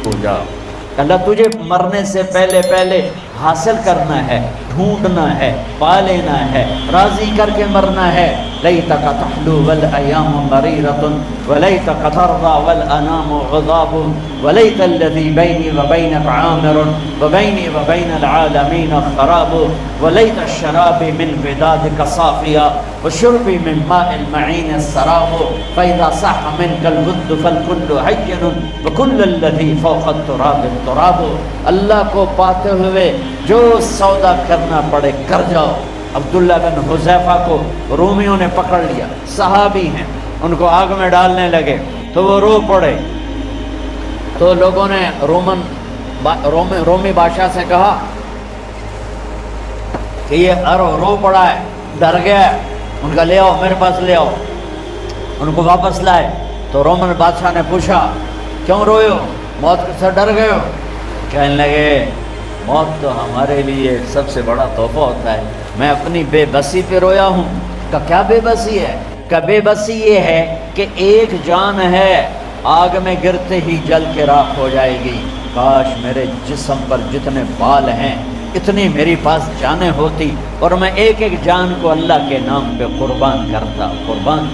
ہو جا۔ اللہ تجھے مرنے سے پہلے پہلے حاصل کرنا ہے، ڈھونڈنا ہے، پا لینا ہے، راضی کر کے مرنا ہے۔ لیتک تحلو والایام مریرۃ ولیتک ترضی والانام عذاب ولیت الذی بینی وبینک عامر وبینی وبین العالمین خراب ولیت الشراب من ودادک صافیا وشربی من ماء المعین السراب فاذا صح منک الود فالکل حین وکل الذی فوق التراب التراب۔ اللہ کو پاتے ہوئے جو سودا کرنا پڑے کر جاؤ۔ عبداللہ بن حذیفہ کو رومیوں نے پکڑ لیا، صحابی ہیں، ان کو آگ میں ڈالنے لگے تو وہ رو پڑے، تو لوگوں نے رومی بادشاہ سے کہا کہ یہ رو پڑا ہے، ڈر گیا ہے، ان کا لے آؤ میرے پاس لے آؤ۔ ان کو واپس لائے تو رومن بادشاہ نے پوچھا کیوں روئے ہو، موت سے ڈر گئے ہو؟ کہنے لگے موت تو ہمارے لیے سب سے بڑا تحفہ ہوتا ہے، میں اپنی بے بسی پہ رویا ہوں۔ کہ کیا بے بسی ہے؟ کہ بے بسی یہ ہے کہ ایک جان ہے آگ میں گرتے ہی جل کے راکھ ہو جائے گی، کاش میرے جسم پر جتنے بال ہیں اتنی میری پاس جانیں ہوتی اور میں ایک ایک جان کو اللہ کے نام پہ قربان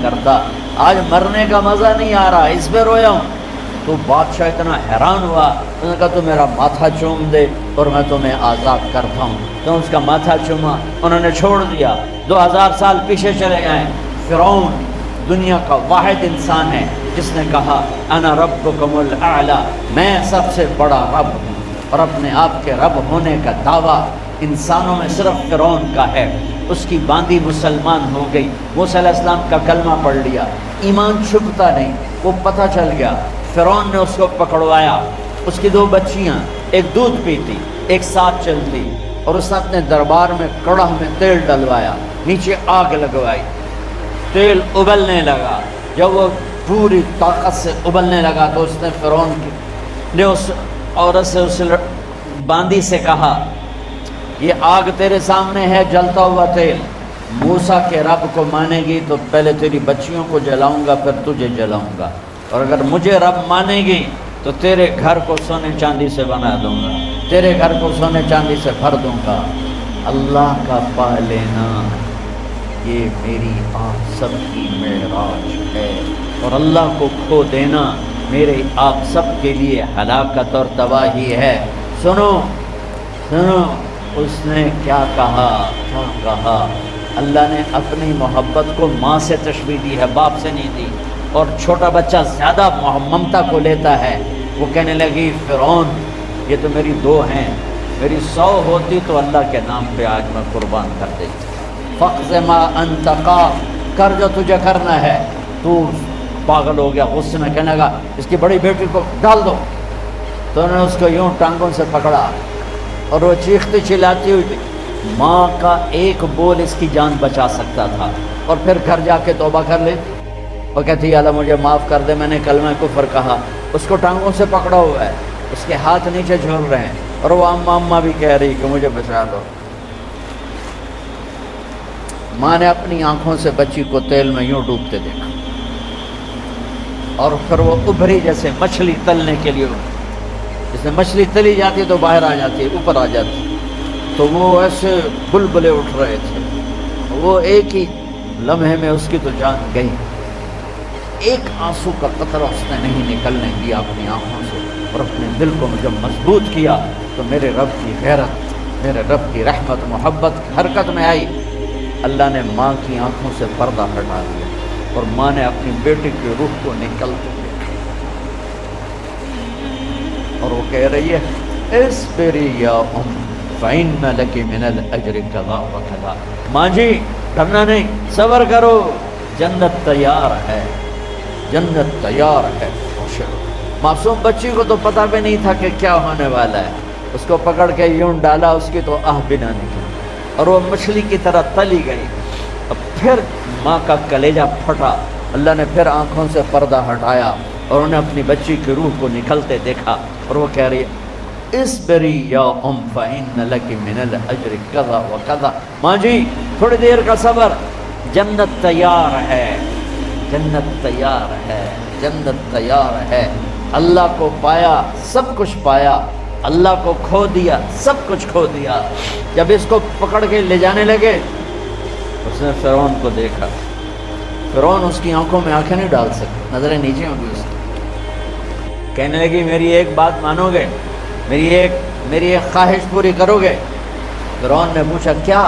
کرتا۔ آج مرنے کا مزہ نہیں آ رہا، اس پہ رویا ہوں۔ تو بادشاہ اتنا حیران ہوا، انہوں نے کہا تو میرا ماتھا چوم دے اور میں تمہیں آزاد کرتا ہوں۔ تو اس کا ماتھا چوما، انہوں نے چھوڑ دیا۔ 2000 سال پیچھے چلے گئے۔ فرعون دنیا کا واحد انسان ہے جس نے کہا انا ربکم الاعلی، میں سب سے بڑا رب ہوں، اور اپنے آپ کے رب ہونے کا دعویٰ انسانوں میں صرف فرعون کا ہے۔ اس کی باندی مسلمان ہو گئی، موسیٰ علیہ السلام کا کلمہ پڑھ لیا، ایمان چھپتا نہیں، وہ پتہ چل گیا۔ فرعون نے اس کو پکڑوایا، اس کی 2 بچیاں، ایک دودھ پیتی ایک ساتھ چلتی، اور اس نے اپنے دربار میں کڑاہ میں تیل ڈلوایا، نیچے آگ لگوائی، تیل ابلنے لگا۔ جب وہ پوری طاقت سے ابلنے لگا تو اس نے فرعون نے اس عورت سے، اس باندی سے کہا یہ آگ تیرے سامنے ہے، جلتا ہوا تیل، موسیٰ کے رب کو مانے گی تو پہلے تیری بچیوں کو جلاؤں گا پھر تجھے جلاؤں گا، اور اگر مجھے رب مانے گی تو تیرے گھر کو سونے چاندی سے بنا دوں گا، تیرے گھر کو سونے چاندی سے بھر دوں گا۔ اللہ کا پا لینا یہ میری آپ سب کی معراج ہے، اور اللہ کو کھو دینا میرے آپ سب کے لیے ہلاکت اور تباہی ہے۔ سنو اس نے کیا کہا؟ اللہ نے اپنی محبت کو ماں سے تشبیہ دی ہے، باپ سے نہیں دی، اور چھوٹا بچہ زیادہ ممتا کو لیتا ہے۔ وہ کہنے لگی فرعون یہ تو میری 2 ہیں، میری 100 ہوتی تو اللہ کے نام پہ آج میں قربان کر دیتی۔ فقض ما انت قاض، کر جو تجھے کرنا ہے۔ تو پاگل ہو گیا، غصے میں کہنے لگا اس کی بڑی بیٹی کو ڈال دو۔ تو انہوں نے اس کو یوں ٹانگوں سے پکڑا اور وہ چیختی چلاتی ہوئی تھی۔ ماں کا ایک بول اس کی جان بچا سکتا تھا، اور پھر گھر جا کے توبہ کر لیتی اور کہتی اللہ مجھے معاف کر دے، میں نے کلمہ کفر کہا۔ اس کو ٹانگوں سے پکڑا ہوا ہے، اس کے ہاتھ نیچے جھول رہے ہیں، اور وہ اماں بھی کہہ رہی کہ مجھے بچا دو۔ ماں نے اپنی آنکھوں سے بچی کو تیل میں یوں ڈوبتے دیکھا، اور پھر وہ ابھری جیسے مچھلی تلنے کے لیے، جس میں مچھلی تلی جاتی تو باہر آ جاتی، اوپر آ جاتی، تو وہ ایسے بلبلے اٹھ رہے تھے۔ وہ ایک ہی لمحے میں اس کی تو جان گئی، ایک آنسو کا قطرہ اس نے نہیں نکلنے دیا اپنی آنکھوں سے، اور اپنے دل کو جب مضبوط کیا تو میرے رب کی غیرت، میرے رب کی رحمت محبت حرکت میں آئی۔ اللہ نے ماں کی آنکھوں سے پردہ ہٹا دیا، اور ماں نے اپنی بیٹی کی روح کو نکلتے دیکھا، اور وہ کہہ رہی ہے اصبری یا ام فإن لک من الأجر کذا وکذا۔ ماں جی ڈرنا نہیں، صبر کرو، جنت تیار ہے، جنت تیار ہے۔ معصوم بچی کو تو پتہ بھی نہیں تھا کہ کیا ہونے والا ہے، اس کو پکڑ کے یوں ڈالا، اس کی تو آہ بھی نہ نکلی، اور وہ مچھلی کی طرح تلی گئی۔ اب پھر ماں کا کلیجہ پھٹا، اللہ نے پھر آنکھوں سے پردہ ہٹایا، اور انہیں اپنی بچی کی روح کو نکلتے دیکھا، اور وہ کہہ رہی ہے اصبری یا ام فإن لک من الأجر کذا وکذا۔ ماں جی تھوڑی دیر کا صبر، جنت تیار ہے، جنت تیار ہے، جنت تیار ہے۔ اللہ کو پایا سب کچھ پایا، اللہ کو کھو دیا سب کچھ کھو دیا۔ جب اس کو پکڑ کے لے جانے لگے، اس نے فرعون کو دیکھا۔ فرعون اس کی آنکھوں میں آنکھیں نہیں ڈال سکتے، نظریں نیچے ہوں گی اس کی۔ کہنے لگی میری ایک بات مانو گے، میری ایک خواہش پوری کرو گے؟ فرعون نے پوچھا کیا؟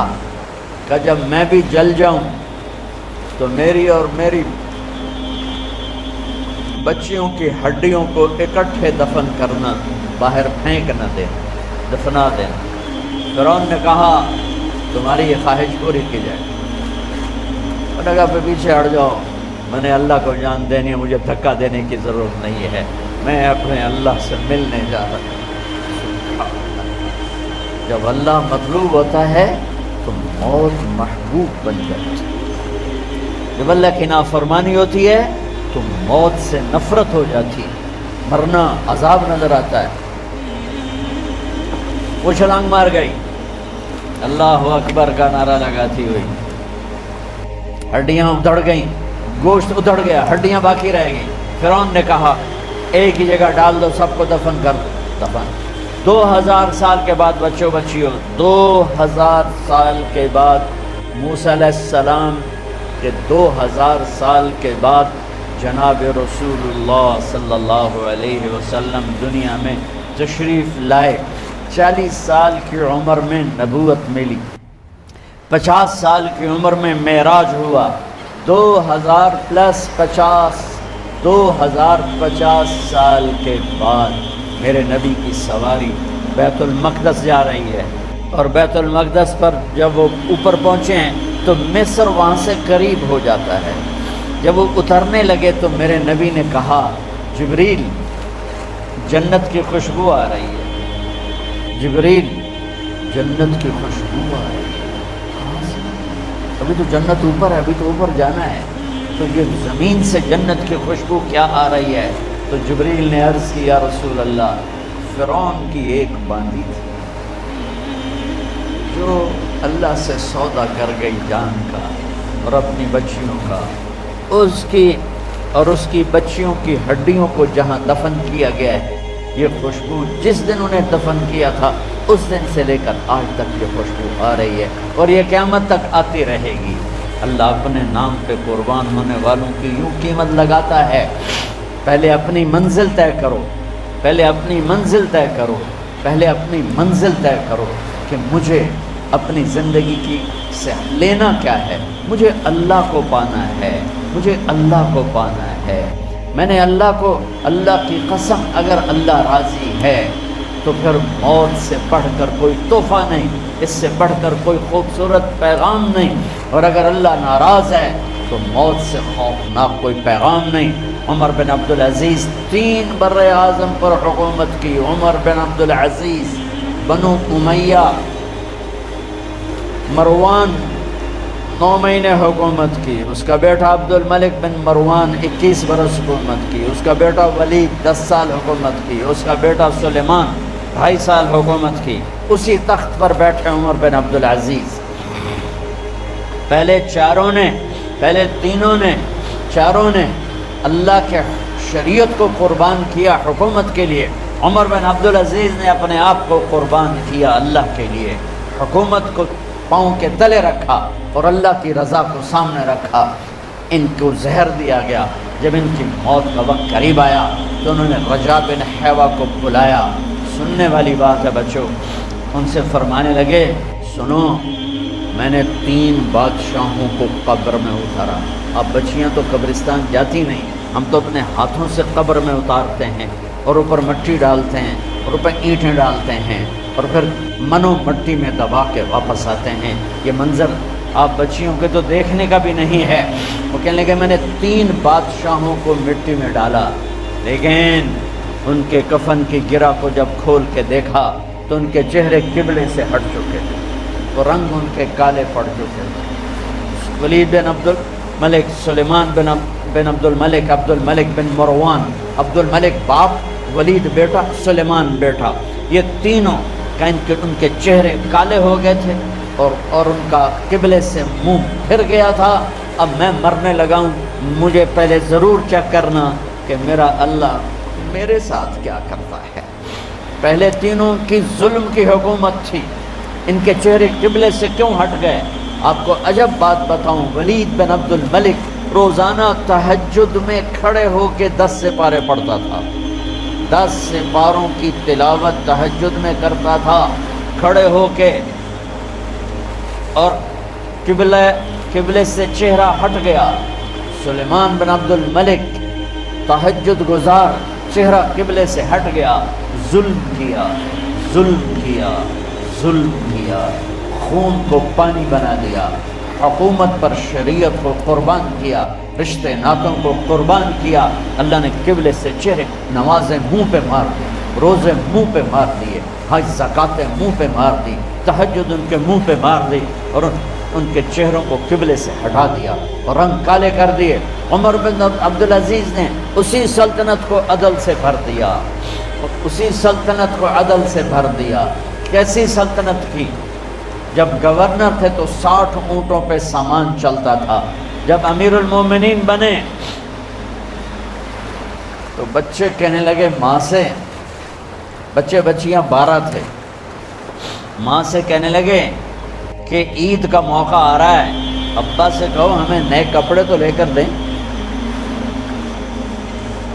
کہ جب میں بھی جل جاؤں تو میری اور میری بچیوں کی ہڈیوں کو اکٹھے دفن کرنا، باہر پھینک نہ دینا، دفنا دینا۔ فرعون نے کہا تمہاری یہ خواہش پوری کی جائے۔ انہوں نے کہا پیچھے ہٹ جاؤ، میں نے اللہ کو جان دینی ہے، مجھے دھکا دینے کی ضرورت نہیں ہے، میں اپنے اللہ سے ملنے جا رہا ہوں۔ جب اللہ مطلوب ہوتا ہے تو موت محبوب بن جاتی ہے، جب اللہ کی نافرمانی ہوتی ہے تو موت سے نفرت ہو جاتی ہے، مرنا عذاب نظر آتا ہے۔ وہ چھلانگ مار گئی، اللہ اکبر کا نعرہ لگاتی ہوئی، ہڈیاں ادھڑ گئیں، گوشت ادھڑ گیا، ہڈیاں باقی رہ گئیں۔ فرعون نے کہا ایک ہی جگہ ڈال دو، سب کو دفن کر دو۔ دفن 2000 سال کے بعد بچوں بچیوں، 2000 سال کے بعد موسیٰ علیہ السلام کے 2000 سال کے بعد جناب رسول اللہ صلی اللہ علیہ وسلم دنیا میں تشریف لائے۔ 40 سال کی عمر میں نبوت ملی، 50 سال کی عمر میں معراج ہوا، 2050 سال کے بعد میرے نبی کی سواری بیت المقدس جا رہی ہے، اور بیت المقدس پر جب وہ اوپر پہنچے ہیں تو مصر وہاں سے قریب ہو جاتا ہے۔ جب وہ اترنے لگے تو میرے نبی نے کہا جبریل جنت کی خوشبو آ رہی ہے، جبریل جنت کی خوشبو آ رہی ہے۔ ابھی تو جنت اوپر ہے، ابھی تو اوپر جانا ہے، تو یہ زمین سے جنت کی خوشبو کیا آ رہی ہے؟ تو جبریل نے عرض کی یا رسول اللہ، فرعون کی ایک باندی تھی جو اللہ سے سودا کر گئی جان کا اور اپنی بچیوں کا، اس کی بچیوں کی ہڈیوں کو جہاں دفن کیا گیا ہے، یہ خوشبو جس دن انہیں دفن کیا تھا اس دن سے لے کر آج تک یہ خوشبو آ رہی ہے، اور یہ قیامت تک آتی رہے گی۔ اللہ اپنے نام پہ قربان ہونے والوں کی یوں قیمت لگاتا ہے۔ پہلے اپنی منزل طے کرو، پہلے اپنی منزل طے کرو، پہلے اپنی منزل طے کرو کہ مجھے اپنی زندگی کی سے لینا کیا ہے۔ مجھے اللہ کو پانا ہے، مجھے اللہ کو پانا ہے۔ میں نے اللہ کی قسم، اگر اللہ راضی ہے تو پھر موت سے بڑھ کر کوئی تحفہ نہیں، اس سے بڑھ کر کوئی خوبصورت پیغام نہیں، اور اگر اللہ ناراض ہے تو موت سے خوفناک کوئی پیغام نہیں۔ عمر بن عبدالعزیز 3 بر اعظم پر حکومت کی۔ عمر بن عبدالعزیز، بنو امیہ، مروان 9 مہینے حکومت کی، اس کا بیٹا عبد الملک بن مروان 21 برس حکومت کی، اس کا بیٹا ولید 10 سال حکومت کی، اس کا بیٹا سلیمان 2.5 سال حکومت کی۔ اسی تخت پر بیٹھے عمر بن عبدالعزیز۔ پہلے چاروں نے اللہ کے شریعت کو قربان کیا حکومت کے لیے۔ عمر بن عبدالعزیز نے اپنے آپ کو قربان کیا اللہ کے لیے، حکومت کو پاؤں کے تلے رکھا اور اللہ کی رضا کو سامنے رکھا۔ ان کو زہر دیا گیا۔ جب ان کی موت کا وقت قریب آیا تو انہوں نے رجا بن حیوہ کو بلایا۔ سننے والی بات ہے بچوں، ان سے فرمانے لگے سنو، میں نے 3 بادشاہوں کو قبر میں اتارا۔ اب بچیاں تو قبرستان جاتی نہیں، ہم تو اپنے ہاتھوں سے قبر میں اتارتے ہیں، اور اوپر مٹی ڈالتے ہیں، اور اوپر اینٹیں ڈالتے ہیں، اور پھر منو مٹی میں دبا کے واپس آتے ہیں۔ یہ منظر آپ بچیوں کے تو دیکھنے کا بھی نہیں ہے۔ وہ کہنے لگے میں نے 3 بادشاہوں کو مٹی میں ڈالا، لیکن ان کے کفن کی گرہ کو جب کھول کے دیکھا تو ان کے چہرے قبلے سے ہٹ چکے تھے، تو رنگ ان کے کالے پڑ چکے تھے۔ ولید بن عبد الملک، سلیمان بن عبد الملک بن مروان، عبد الملک باپ، ولید بیٹا، سلیمان بیٹا، یہ تینوں کا ان کے چہرے کالے ہو گئے تھے، اور ان کا قبلے سے منہ پھر گیا تھا۔ اب میں مرنے لگا ہوں، مجھے پہلے ضرور چیک کرنا کہ میرا اللہ میرے ساتھ کیا کرتا ہے؟ پہلے تینوں کی ظلم کی حکومت تھی، ان کے چہرے قبلے سے کیوں ہٹ گئے؟ آپ کو عجب بات بتاؤں، ولید بن عبد الملک روزانہ تہجد میں کھڑے ہو کے 10 سپارے پڑھتا تھا، 10 سپاروں کی تلاوت تہجد میں کرتا تھا کھڑے ہو کے، اور قبلے سے چہرہ ہٹ گیا۔ سلیمان بن عبد الملک تہجد گزار، چہرہ قبلے سے ہٹ گیا، ظلم کیا، خون کو پانی بنا دیا، حکومت پر شریعت کو قربان کیا، رشتے ناتوں کو قربان کیا۔ اللہ نے قبلے سے چہرے، نمازیں منہ پہ مار دی، روزے منہ پہ مار دیے، حج زکاتیں منہ پہ مار دی، تہجد ان کے منہ پہ مار دی، اور ان کے چہروں کو قبلے سے ہٹا دیا اور رنگ کالے کر دیے۔ عمر بن عبدالعزیز نے اسی سلطنت کو عدل سے بھر دیا، کیسی سلطنت تھی؟ جب گورنر تھے تو 60 اونٹوں پہ سامان چلتا تھا، جب امیر المومنین بنے تو بچے کہنے لگے ماں سے، بچیاں 12 تھے، ماں سے کہنے لگے کہ عید کا موقع آ رہا ہے، ابا سے کہو ہمیں نئے کپڑے تو لے کر دیں۔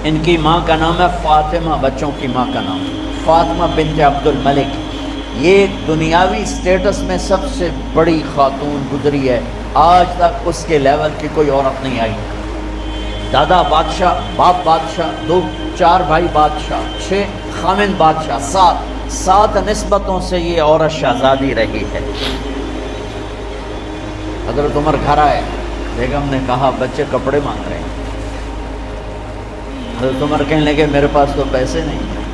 ان کی ماں کا نام ہے فاطمہ، بچوں کی ماں کا نام فاطمہ بنت عبد الملک۔ یہ دنیاوی سٹیٹس میں سب سے بڑی خاتون گزری ہے، آج تک اس کے لیول کی کوئی عورت نہیں آئی۔ دادا بادشاہ، باپ بادشاہ، 4 بھائی بادشاہ، 6 خامند بادشاہ، 7 نسبتوں سے یہ عورت شہزادی رہی ہے۔ حضرت عمر گھر آئے، بیگم نے کہا بچے کپڑے مانگ رہے ہیں۔ حضرت عمر کہنے لگے میرے پاس تو پیسے نہیں ہیں،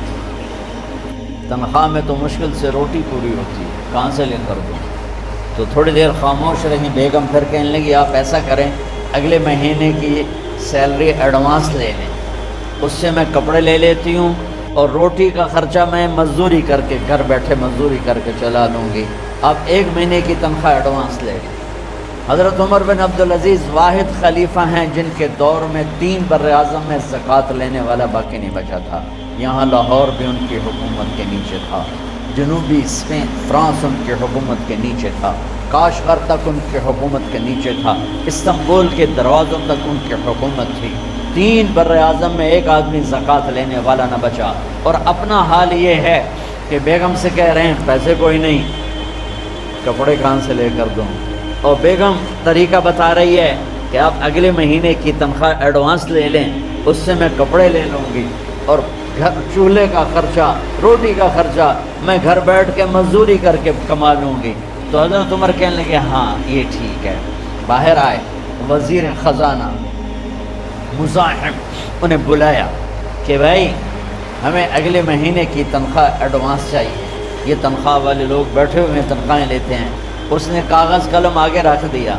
تنخواہ میں تو مشکل سے روٹی پوری ہوتی ہے، کہاں سے لے کر دوں؟ تو تھوڑی دیر خاموش رہی بیگم، پھر کہنے لگی آپ ایسا کریں اگلے مہینے کی سیلری ایڈوانس لے لیں، اس سے میں کپڑے لے لیتی ہوں اور روٹی کا خرچہ میں مزدوری کر کے گھر بیٹھے مزدوری کر کے چلا لوں گی، آپ 1 مہینے کی تنخواہ ایڈوانس لے لیں۔ حضرت عمر بن عبدالعزیز واحد خلیفہ ہیں جن کے دور میں 3 براعظم میں زکوٰۃ لینے والا باقی نہیں بچا تھا۔ یہاں لاہور بھی ان کی حکومت کے نیچے تھا، جنوبی اسپین فرانس ان کی حکومت کے نیچے تھا، کاشغر تک ان کی حکومت کے نیچے تھا، استنبول کے دروازوں تک ان کی حکومت تھی۔ 3 براعظم میں ایک آدمی زکوٰۃ لینے والا نہ بچا، اور اپنا حال یہ ہے کہ بیگم سے کہہ رہے ہیں پیسے کوئی نہیں، کپڑے کہاں سے لے کر دوں؟ اور بیگم طریقہ بتا رہی ہے کہ آپ اگلے مہینے کی تنخواہ ایڈوانس لے لیں، اس سے میں کپڑے لے لوں گی اور چولہے کا خرچہ، روٹی کا خرچہ میں گھر بیٹھ کے مزدوری کر کے کما لوں گی۔ تو حضرت عمر کہنے لگے ہاں یہ ٹھیک ہے۔ باہر آئے وزیر خزانہ مزاحم، انہیں بلایا کہ بھائی ہمیں اگلے مہینے کی تنخواہ ایڈوانس چاہیے، یہ تنخواہ والے لوگ بیٹھے ہوئے تنخواہیں لیتے ہیں۔ اس نے کاغذ قلم آگے رکھ دیا،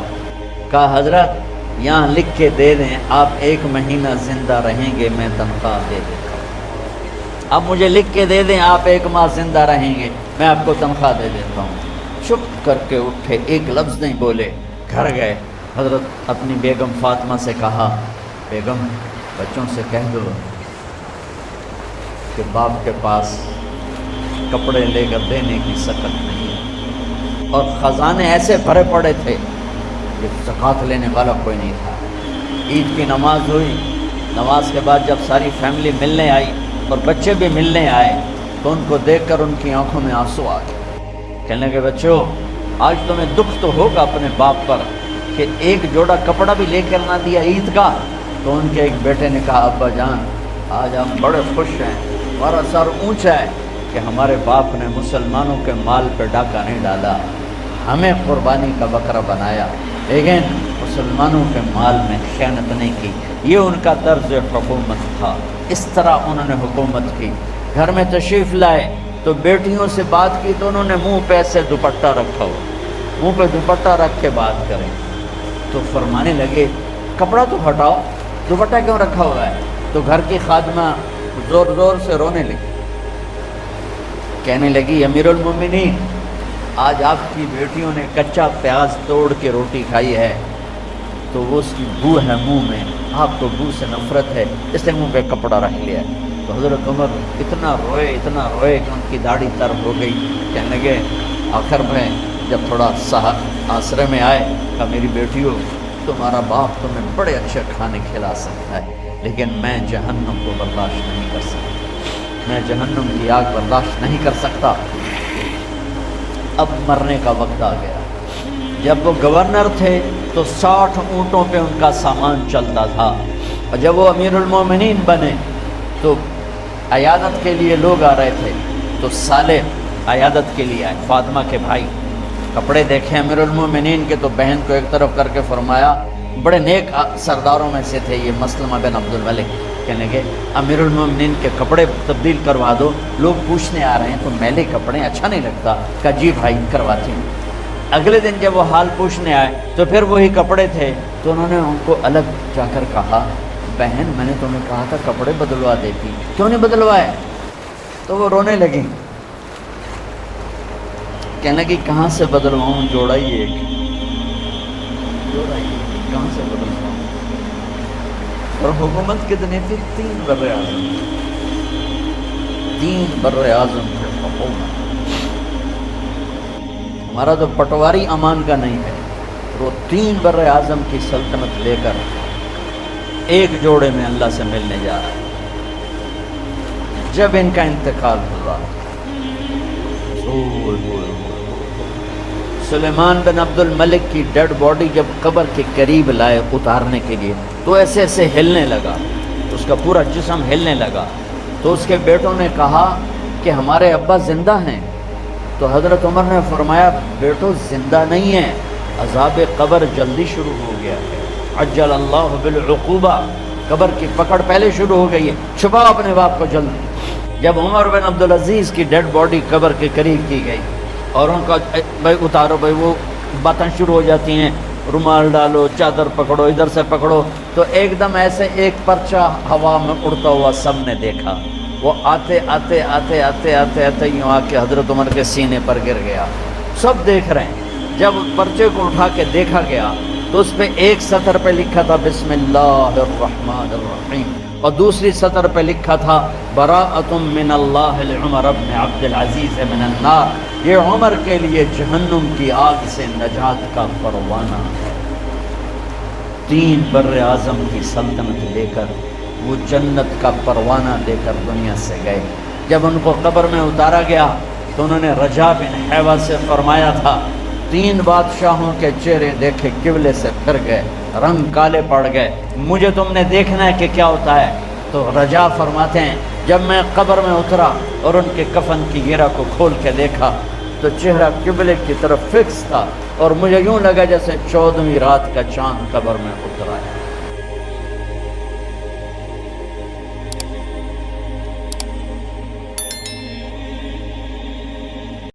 کہا حضرت یہاں لکھ کے دے دیں آپ 1 مہینہ زندہ رہیں گے میں تنخواہ دے دیتا ہوں، اب مجھے لکھ کے دے دیں آپ 1 ماہ زندہ رہیں گے میں آپ کو تنخواہ دے دیتا ہوں۔ چپ کر کے اٹھے، ایک لفظ نہیں بولے، گھر گئے۔ حضرت اپنی بیگم فاطمہ سے کہا بیگم بچوں سے کہہ دو کہ باپ کے پاس کپڑے لے کر دینے کی سکت نہیں ہے، اور خزانے ایسے بھرے پڑے تھے کہ زکوٰۃ لینے والا کوئی نہیں تھا۔ عید کی نماز ہوئی، نماز کے بعد جب ساری فیملی ملنے آئی اور بچے بھی ملنے آئے تو ان کو دیکھ کر ان کی آنکھوں میں آنسو آ گئے۔ کہنے لگے بچوں آج تمہیں دکھ تو ہوگا اپنے باپ پر کہ 1 جوڑا کپڑا بھی لے کر نہ دیا عید کا۔ تو ان کے ایک بیٹے نے کہا ابا جان آج ہم بڑے خوش ہیں، ہمارا سر اونچا ہے کہ ہمارے باپ نے مسلمانوں کے مال پہ ڈاکہ نہیں ڈالا، ہمیں قربانی کا بکرا بنایا، لیکن مسلمانوں کے مال میں خیانت نہیں کی۔ یہ ان کا طرز حکومت تھا، اس طرح انہوں نے حکومت کی۔ گھر میں تشریف لائے تو بیٹیوں سے بات کی تو انہوں نے منہ پہ ایسے دوپٹہ رکھا ہوا، منہ پہ دوپٹہ رکھ کے بات کریں تو فرمانے لگے کپڑا تو ہٹاؤ، دوپٹہ کیوں رکھا ہوا ہے؟ تو گھر کی خادمہ زور زور سے رونے لگی، کہنے لگی امیر المومنین آج آپ کی بیٹیوں نے کچا پیاز توڑ کے روٹی کھائی ہے تو وہ اس کی بو ہے منہ میں، آپ کو بو سے نفرت ہے، اس نے منہ پہ کپڑا رکھ لیا ہے۔ تو حضرت عمر اتنا روئے کہ ان کی داڑھی تر ہو گئی. کہنے لگے آخر میں جب تھوڑا آسرے میں آئے کہ میری بیٹیوں تمہارا باپ تمہیں بڑے اچھے کھانے کھلا سکتا ہے لیکن میں جہنم کو برداشت نہیں کر سکتا، میں جہنم کی آگ برداشت نہیں کر سکتا. اب مرنے کا وقت آ گیا. جب وہ گورنر تھے تو 60 اونٹوں پہ ان کا سامان چلتا تھا، اور جب وہ امیر المومنین بنے تو عیادت کے لیے لوگ آ رہے تھے تو صالح عیادت کے لیے آئے. فاطمہ کے بھائی کپڑے دیکھے امیر المومنین کے تو بہن کو ایک طرف کر کے فرمایا، بڑے نیک سرداروں میں سے تھے یہ مسلمہ بن عبد الملک. کہنے لگے امیر المومنین کے کپڑے تبدیل کروا دو، لوگ پوچھنے آ رہے ہیں تو میلے کپڑے اچھا نہیں لگتا. کہا جی بھائی کرواتی ہوں. اگلے دن جب وہ حال پوچھنے آئے تو پھر وہی کپڑے تھے تو انہوں نے ان کو الگ جا کر کہا، بہن میں نے تمہیں کہا تھا کپڑے بدلوا دیتی، کیوں نہیں بدلوائے؟ تو وہ رونے لگی. کہنے لگی کہاں سے بدلواؤں، جوڑا ہی ایک، کہاں سے بدلواؤں. اور حکومت کتنی تھی؟ 3 بر اعظم، 3 بر اعظم تھے حکومت. ہمارا تو پٹواری امان کا نہیں ہے، وہ 3 بر اعظم کی سلطنت لے کر ایک جوڑے میں اللہ سے ملنے جا رہا ہے. جب ان کا انتقال ہوا سلیمان بن عبد الملک کی ڈیڈ باڈی جب قبر کے قریب لائے اتارنے کے لیے تو ایسے ایسے ہلنے لگا، اس کا پورا جسم ہلنے لگا. تو اس کے بیٹوں نے کہا کہ ہمارے ابا زندہ ہیں. تو حضرت عمر نے فرمایا بیٹو زندہ نہیں ہیں، عذاب قبر جلدی شروع ہو گیا ہے. عجل اللہ بالعقوبہ، قبر کی پکڑ پہلے شروع ہو گئی ہے، چھپاؤ اپنے باپ کو جلدی. جب عمر بن عبدالعزیز کی ڈیڈ باڈی قبر کے قریب کی گئی اور ان کا بھائی اتارو، بھائی وہ باتیں شروع ہو جاتی ہیں، رومال ڈالو، چادر پکڑو، ادھر سے پکڑو. تو ایک دم ایسے ایک پرچہ ہوا میں اڑتا ہوا سب نے دیکھا. وہ آتے آتے آتے آتے آتے آتے یوں آ کے حضرت عمر کے سینے پر گر گیا. سب دیکھ رہے ہیں. جب پرچے کو اٹھا کے دیکھا گیا تو اس پہ ایک سطر پہ لکھا تھا بسم اللہ الرحمن الرحیم، اور دوسری سطر پہ لکھا تھا براءۃ من اللہ لعمر بن عبد العزیز من النار. یہ عمر کے لیے جہنم کی آگ سے نجات کا پروانہ ہے. 3 بر اعظم کی سلطنت لے کر وہ جنت کا پروانہ لے کر دنیا سے گئے. جب ان کو قبر میں اتارا گیا تو انہوں نے رجا بن حیوہ سے فرمایا تھا 3 بادشاہوں کے چہرے دیکھے قبلے سے پھر گئے، رنگ کالے پڑ گئے، مجھے تم نے دیکھنا ہے کہ کیا ہوتا ہے. تو رجا فرماتے ہیں جب میں قبر میں اترا اور ان کے کفن کی گرہ کو کھول کے دیکھا تو چہرہ قبلے کی طرف فکس تھا اور مجھے یوں لگا جیسے 14ویں رات کا چاند قبر میں اترا